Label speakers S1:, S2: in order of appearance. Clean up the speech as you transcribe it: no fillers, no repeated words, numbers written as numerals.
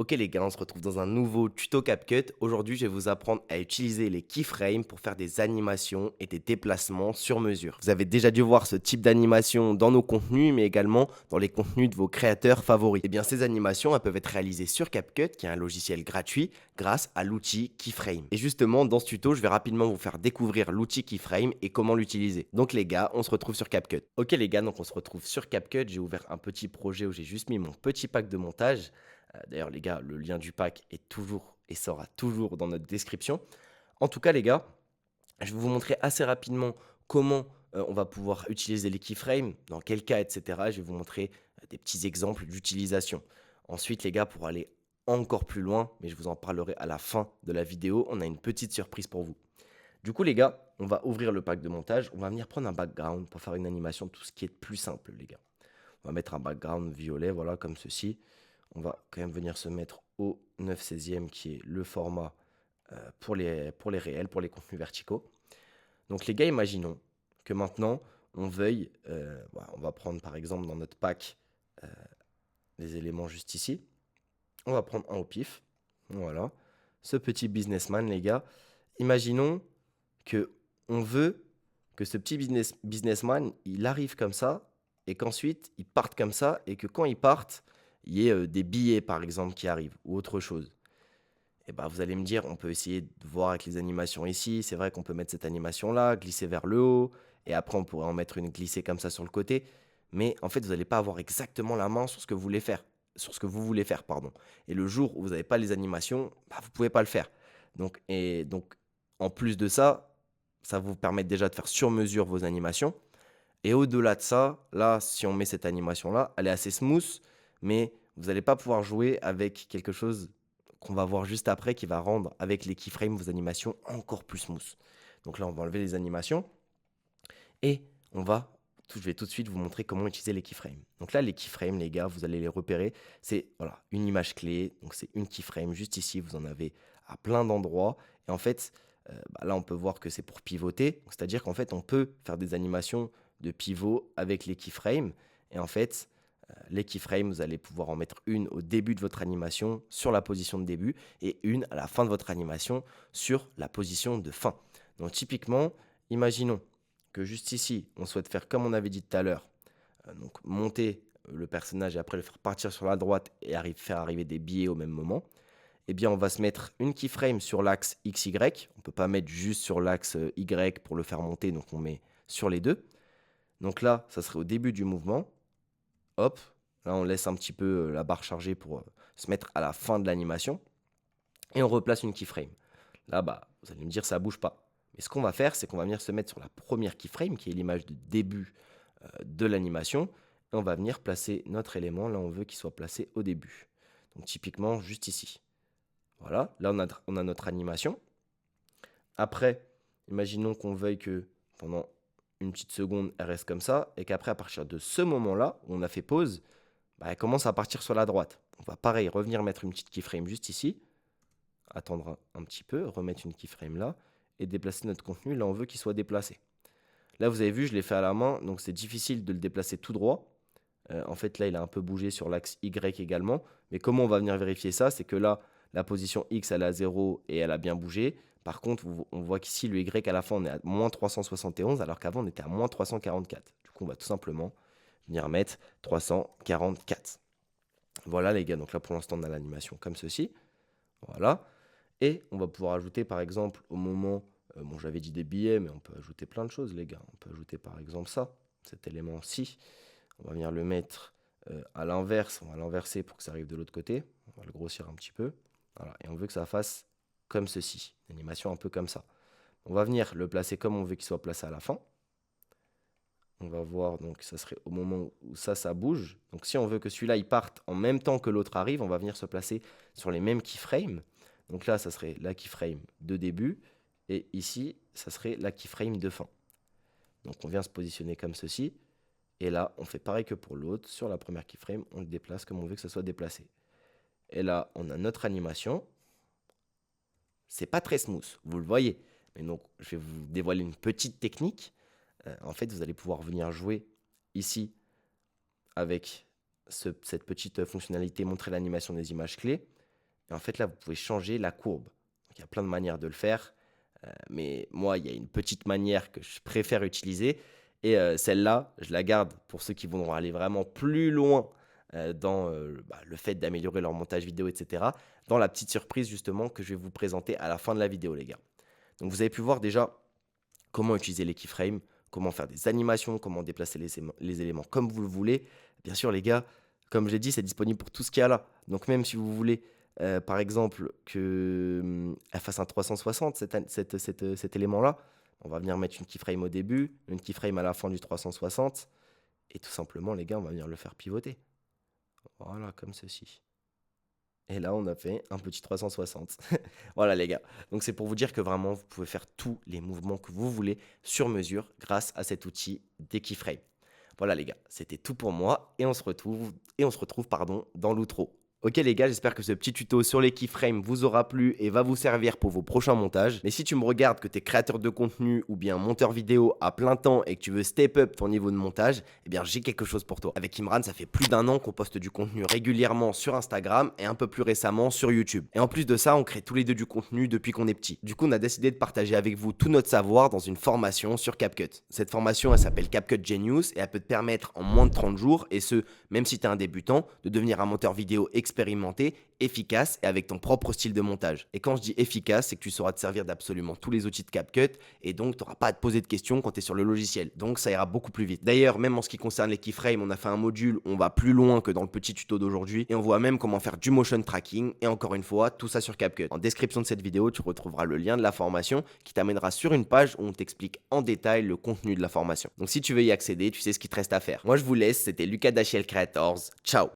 S1: Ok les gars, on se retrouve dans un nouveau tuto CapCut. Aujourd'hui, je vais vous apprendre à utiliser les keyframes pour faire des animations et des déplacements sur mesure. Vous avez déjà dû voir ce type d'animation dans nos contenus, mais également dans les contenus de vos créateurs favoris. Et bien, ces animations, elles peuvent être réalisées sur CapCut, qui est un logiciel gratuit, grâce à l'outil Keyframe. Et justement, dans ce tuto, je vais rapidement vous faire découvrir l'outil Keyframe et comment l'utiliser. Donc les gars, on se retrouve sur CapCut. Ok les gars, donc on se retrouve sur CapCut. J'ai ouvert un petit projet où j'ai juste mis mon petit pack de montage. D'ailleurs, les gars, le lien du pack est toujours et sera toujours dans notre description. En tout cas, les gars, je vais vous montrer assez rapidement comment on va pouvoir utiliser les keyframes, dans quel cas, etc. Je vais vous montrer des petits exemples d'utilisation. Ensuite, les gars, pour aller encore plus loin, mais je vous en parlerai à la fin de la vidéo, on a une petite surprise pour vous. Du coup, les gars, on va ouvrir le pack de montage. On va venir prendre un background pour faire une animation, tout ce qui est de plus simple, les gars. On va mettre un background violet, voilà, comme ceci. On va quand même venir se mettre au 9/16e qui est le format pour les réels, pour les contenus verticaux. Donc les gars, imaginons que maintenant on veuille, voilà, on va prendre par exemple dans notre pack les éléments juste ici. On va prendre un au pif. Voilà. Ce petit businessman, les gars. Imaginons que on veut que ce petit businessman, il arrive comme ça et qu'ensuite il parte comme ça et que quand il parte, il y ait des billets par exemple qui arrivent ou autre chose. Et bah, vous allez me dire, on peut essayer de voir avec les animations ici. C'est vrai qu'on peut mettre cette animation-là, glisser vers le haut, et après on pourrait en mettre une glissée comme ça sur le côté. Mais en fait, vous n'allez pas avoir exactement la main sur ce que vous voulez faire, sur ce que vous voulez faire, pardon. Et le jour où vous n'avez pas les animations, bah, vous ne pouvez pas le faire. Donc, en plus de ça, ça vous permet déjà de faire sur mesure vos animations. Et au-delà de ça, là, si on met cette animation-là, elle est assez smooth, mais vous n'allez pas pouvoir jouer avec quelque chose qu'on va voir juste après qui va rendre avec les keyframes vos animations encore plus smooth. Donc là, on va enlever les animations et je vais tout de suite vous montrer comment utiliser les keyframes. Donc là, les keyframes, les gars, vous allez les repérer. C'est voilà, une image clé, donc c'est une keyframe. Juste ici, vous en avez à plein d'endroits. Et en fait, là, on peut voir que c'est pour pivoter. C'est-à-dire qu'en fait, on peut faire des animations de pivot avec les keyframes. Et en fait, les keyframes, vous allez pouvoir en mettre une au début de votre animation sur la position de début et une à la fin de votre animation sur la position de fin. Donc typiquement, imaginons que juste ici, on souhaite faire comme on avait dit tout à l'heure, donc monter le personnage et après le faire partir sur la droite et faire arriver des billets au même moment. Eh bien, on va se mettre une keyframe sur l'axe XY. On ne peut pas mettre juste sur l'axe Y pour le faire monter, donc on met sur les deux. Donc là, ça serait au début du mouvement. Hop, là on laisse un petit peu la barre chargée pour se mettre à la fin de l'animation. Et on replace une keyframe. Là, bah, vous allez me dire, ça bouge pas. Mais ce qu'on va faire, c'est qu'on va venir se mettre sur la première keyframe, qui est l'image de début de l'animation. Et on va venir placer notre élément, là on veut qu'il soit placé au début. Donc typiquement, juste ici. Voilà, là on a notre animation. Après, imaginons qu'on veuille que pendant une petite seconde, elle reste comme ça, et qu'après, à partir de ce moment-là, où on a fait pause, bah, elle commence à partir sur la droite. On va pareil, revenir mettre une petite keyframe juste ici, attendre un petit peu, remettre une keyframe là, et déplacer notre contenu là on veut qu'il soit déplacé. Là vous avez vu, je l'ai fait à la main, donc c'est difficile de le déplacer tout droit. En fait là il a un peu bougé sur l'axe Y également, mais comment on va venir vérifier ça? C'est que là, la position X elle est à 0 et elle a bien bougé. Par contre, on voit qu'ici le Y à la fin on est à moins 371 alors qu'avant on était à moins 344. Du coup on va tout simplement venir mettre 344. Voilà les gars, donc là pour l'instant on a l'animation comme ceci. Voilà. Et on va pouvoir ajouter par exemple au moment, bon j'avais dit des billets, mais on peut ajouter plein de choses les gars. On peut ajouter par exemple ça, cet élément-ci. On va venir le mettre à l'inverse, on va l'inverser pour que ça arrive de l'autre côté. On va le grossir un petit peu. Voilà. Et on veut que ça fasse comme ceci, une animation un peu comme ça. On va venir le placer comme on veut qu'il soit placé à la fin. On va voir, donc ça serait au moment où ça bouge. Donc si on veut que celui-là, il parte en même temps que l'autre arrive, on va venir se placer sur les mêmes keyframes. Donc là, ça serait la keyframe de début. Et ici, ça serait la keyframe de fin. Donc on vient se positionner comme ceci. Et là, on fait pareil que pour l'autre. Sur la première keyframe, on le déplace comme on veut que ça soit déplacé. Et là, on a notre animation. C'est pas très smooth, vous le voyez. Mais donc, je vais vous dévoiler une petite technique. En fait, vous allez pouvoir venir jouer ici avec cette petite fonctionnalité montrer l'animation des images clés. Et en fait, là, vous pouvez changer la courbe. Donc, il y a plein de manières de le faire. Mais moi, il y a une petite manière que je préfère utiliser. Et celle-là, je la garde pour ceux qui vont aller vraiment plus loin dans le fait d'améliorer leur montage vidéo, etc. Dans la petite surprise, justement, que je vais vous présenter à la fin de la vidéo, les gars. Donc, vous avez pu voir déjà comment utiliser les keyframes, comment faire des animations, comment déplacer les éléments comme vous le voulez. Bien sûr, les gars, comme je l'ai dit, c'est disponible pour tout ce qu'il y a là. Donc même si vous voulez, par exemple, qu'elle fasse un 360, cet élément-là, on va venir mettre une keyframe au début, une keyframe à la fin du 360, et tout simplement, les gars, on va venir le faire pivoter. Voilà, comme ceci. Et là, on a fait un petit 360. Voilà, les gars. Donc, c'est pour vous dire que vraiment, vous pouvez faire tous les mouvements que vous voulez sur mesure grâce à cet outil des keyframes. Voilà, les gars. C'était tout pour moi. Et on se retrouve dans l'outro. Ok les gars, j'espère que ce petit tuto sur les keyframes vous aura plu et va vous servir pour vos prochains montages. Mais si tu me regardes, que tu es créateur de contenu ou bien monteur vidéo à plein temps et que tu veux step up ton niveau de montage, eh bien j'ai quelque chose pour toi. Avec Imran, ça fait plus d'1 an qu'on poste du contenu régulièrement sur Instagram et un peu plus récemment sur YouTube. Et en plus de ça, on crée tous les deux du contenu depuis qu'on est petit. Du coup, on a décidé de partager avec vous tout notre savoir dans une formation sur CapCut. Cette formation, elle s'appelle CapCut Genius et elle peut te permettre en moins de 30 jours, et ce, même si tu es un débutant, de devenir un monteur vidéo expérimenté, efficace et avec ton propre style de montage. Et quand je dis efficace, c'est que tu sauras te servir d'absolument tous les outils de CapCut et donc tu n'auras pas à te poser de questions quand tu es sur le logiciel. Donc ça ira beaucoup plus vite. D'ailleurs, même en ce qui concerne les keyframes, on a fait un module où on va plus loin que dans le petit tuto d'aujourd'hui et on voit même comment faire du motion tracking et encore une fois, tout ça sur CapCut. En description de cette vidéo, tu retrouveras le lien de la formation qui t'amènera sur une page où on t'explique en détail le contenu de la formation. Donc si tu veux y accéder, tu sais ce qu'il te reste à faire. Moi je vous laisse, c'était Lucas Dachiel Creators. Ciao.